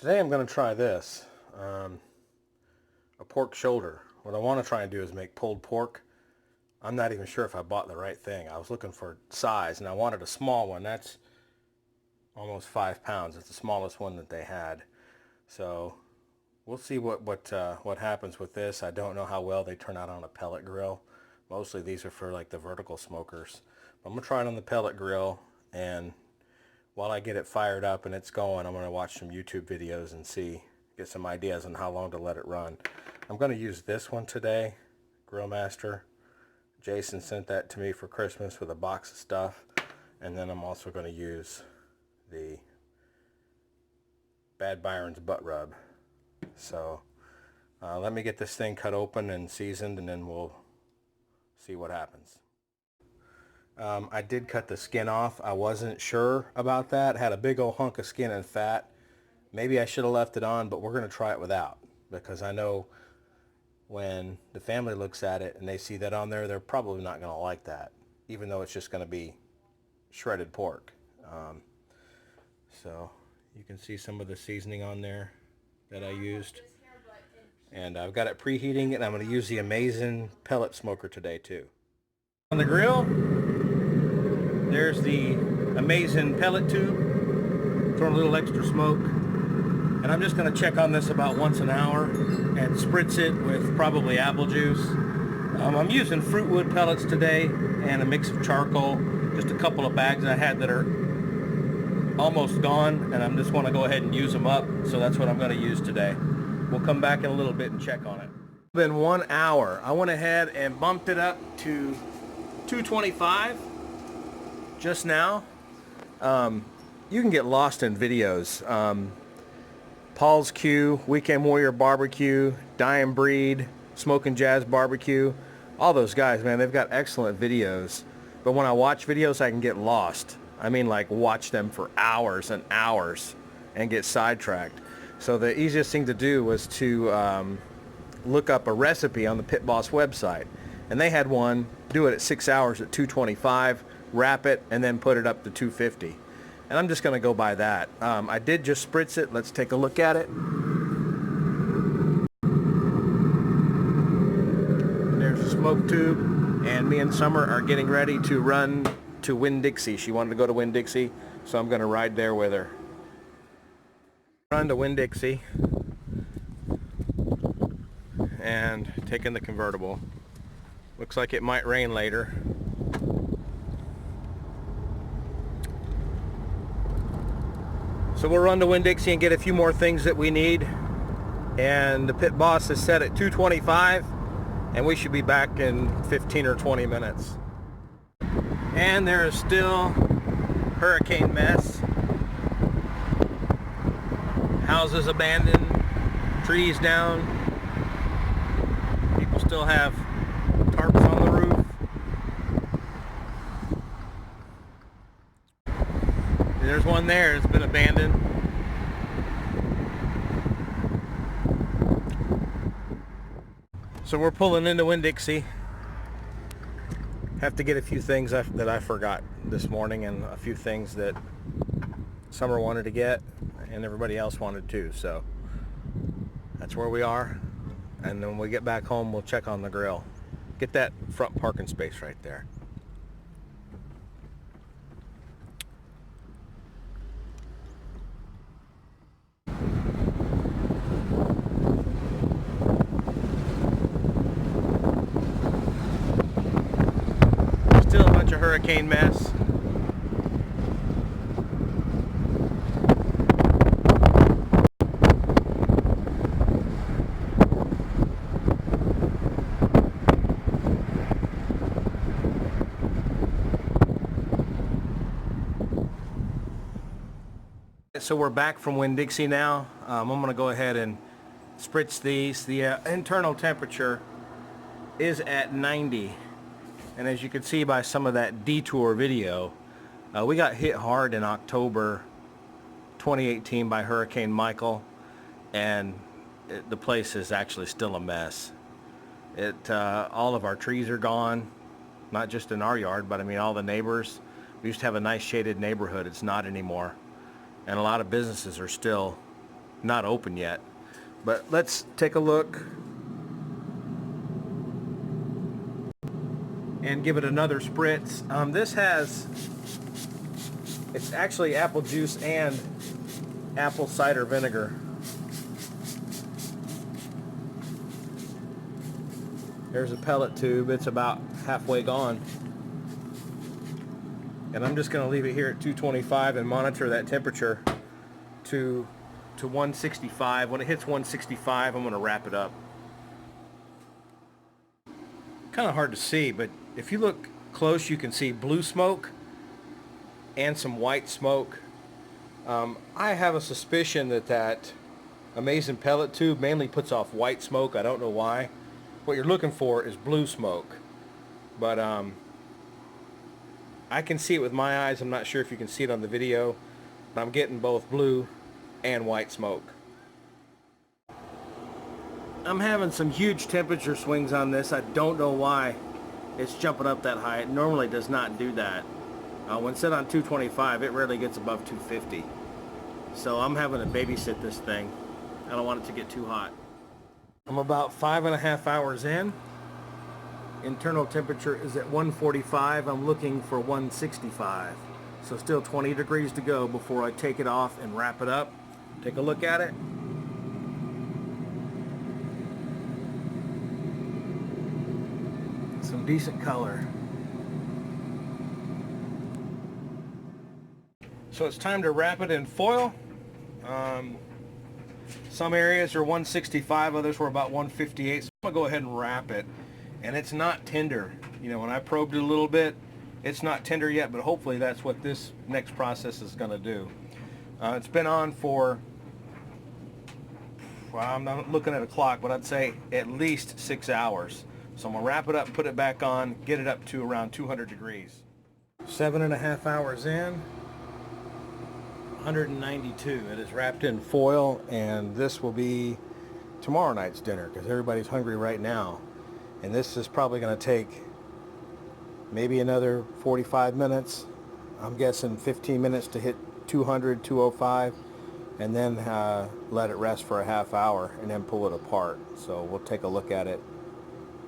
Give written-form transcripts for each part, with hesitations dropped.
Today I'm going to try this, a pork shoulder. What I want to try and do is make pulled pork. I'm not even sure if I bought the right thing. I was looking for size and I wanted a small one. That's almost 5 pounds. It's the smallest one that they had. So we'll see what happens with this. I don't know how well they turn out on a pellet grill. Mostly these are for like the vertical smokers. But I'm going to try it on the pellet grill, and while I get it fired up and it's going, I'm going to watch some YouTube videos and get some ideas on how long to let it run. I'm going to use this one today, Grill Master. Jason sent that to me for Christmas with a box of stuff. And then I'm also going to use the Bad Byron's butt rub. So let me get this thing cut open and seasoned, and then we'll see what happens. I did cut the skin off. I wasn't sure about that. It had a big old hunk of skin and fat. Maybe I should have left it on, but we're going to try it without, because I know when the family looks at it and they see that on there, they're probably not going to like that, even though it's just going to be shredded pork. So you can see some of the seasoning on there that I used. And I've got it preheating, and I'm going to use the Amazen pellet smoker today too. On the grill, there's the Amazen pellet tube, throwing a little extra smoke. And I'm just going to check on this about once an hour and spritz it with probably apple juice. I'm using fruit wood pellets today and a mix of charcoal. Just a couple of bags I had that are almost gone, and I just want to go ahead and use them up. So that's what I'm going to use today. We'll come back in a little bit and check on it. It's been 1 hour. I went ahead and bumped it up to 225 just now. You can get lost in videos. Paul's Q, Weekend Warrior Barbecue, Dying Breed, Smoking Jazz Barbecue. All those guys, man, they've got excellent videos. But when I watch videos, I can get lost. I mean, like, watch them for hours and hours and get sidetracked. So the easiest thing to do was to look up a recipe on the Pit Boss website. And they had one, do it at 6 hours at 225, wrap it, and then put it up to 250. And I'm just going to go by that. I did just spritz it. Let's take a look at it. There's the smoke tube. And me and Summer are getting ready to run to Winn Dixie. She wanted to go to Winn Dixie, so I'm going to ride there with her. Run to Winn Dixie and taking the convertible. Looks like it might rain later. So we'll run to Winn Dixie and get a few more things that we need. And the Pit Boss is set at 225, and we should be back in 15 or 20 minutes. And there is still hurricane mess. Houses abandoned, trees down. People still have tarps on the roof. And there's one there that's been abandoned. So we're pulling into Winn Dixie. Have to get a few things that I forgot this morning, and a few things that Summer wanted to get and everybody else wanted too. So that's where we are. And then when we get back home, we'll check on the grill. Get that front parking space right there. Still a bunch of hurricane mess. So we're back from Winn Dixie now. I'm going to go ahead and spritz these. The internal temperature is at 90. And as you can see by some of that detour video, we got hit hard in October 2018 by Hurricane Michael, and the place is actually still a mess. All of our trees are gone, not just in our yard, but I mean all the neighbors. We used to have a nice shaded neighborhood. It's not anymore. And a lot of businesses are still not open yet. But let's take a look and give it another spritz. It's actually apple juice and apple cider vinegar. There's a pellet tube. It's about halfway gone. And I'm just going to leave it here at 225 and monitor that temperature to 165. When it hits 165, I'm going to wrap it up. Kind of hard to see, but if you look close, you can see blue smoke and some white smoke. I have a suspicion that Amazen pellet tube mainly puts off white smoke. I don't know why. What you're looking for is blue smoke. But I can see it with my eyes. I'm not sure if you can see it on the video, but I'm getting both blue and white smoke. I'm having some huge temperature swings on this. I don't know why it's jumping up that high. It normally does not do that. When set on 225, it rarely gets above 250. So I'm having to babysit this thing. I don't want it to get too hot. I'm about 5.5 hours in. Internal temperature is at 145. I'm looking for 165. So still 20 degrees to go before I take it off and wrap it up. Take a look at it. Some decent color. So it's time to wrap it in foil. Some areas are 165, others were about 158. So I'm gonna go ahead and wrap it. And it's not tender. You know, when I probed it a little bit, it's not tender yet, but hopefully that's what this next process is gonna do. It's been on for, well, I'm not looking at a clock, but I'd say at least 6 hours. So I'm gonna wrap it up, put it back on, get it up to around 200 degrees. 7.5 hours in. 192. It is wrapped in foil, and this will be tomorrow night's dinner because everybody's hungry right now. And this is probably going to take maybe another 45 minutes. I'm guessing 15 minutes to hit 200, 205, and then let it rest for a half hour and then pull it apart. So we'll take a look at it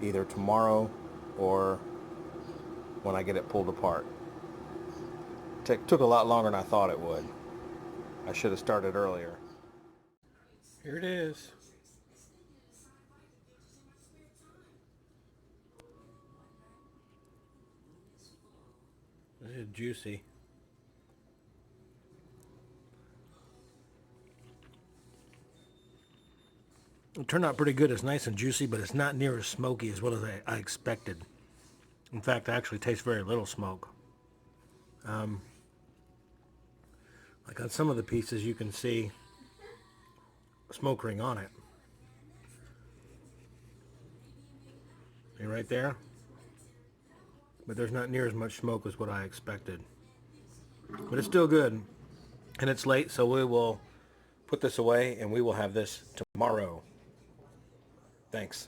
either tomorrow or when I get it pulled apart. Took a lot longer than I thought it would. I should have started earlier. Here it is. This is juicy. It turned out pretty good. It's nice and juicy, but it's not near as smoky as what I expected. In fact, I actually taste very little smoke. Like on some of the pieces, you can see a smoke ring on it. See right there? But there's not near as much smoke as what I expected. But it's still good. And it's late, so we will put this away and we will have this tomorrow. Thanks.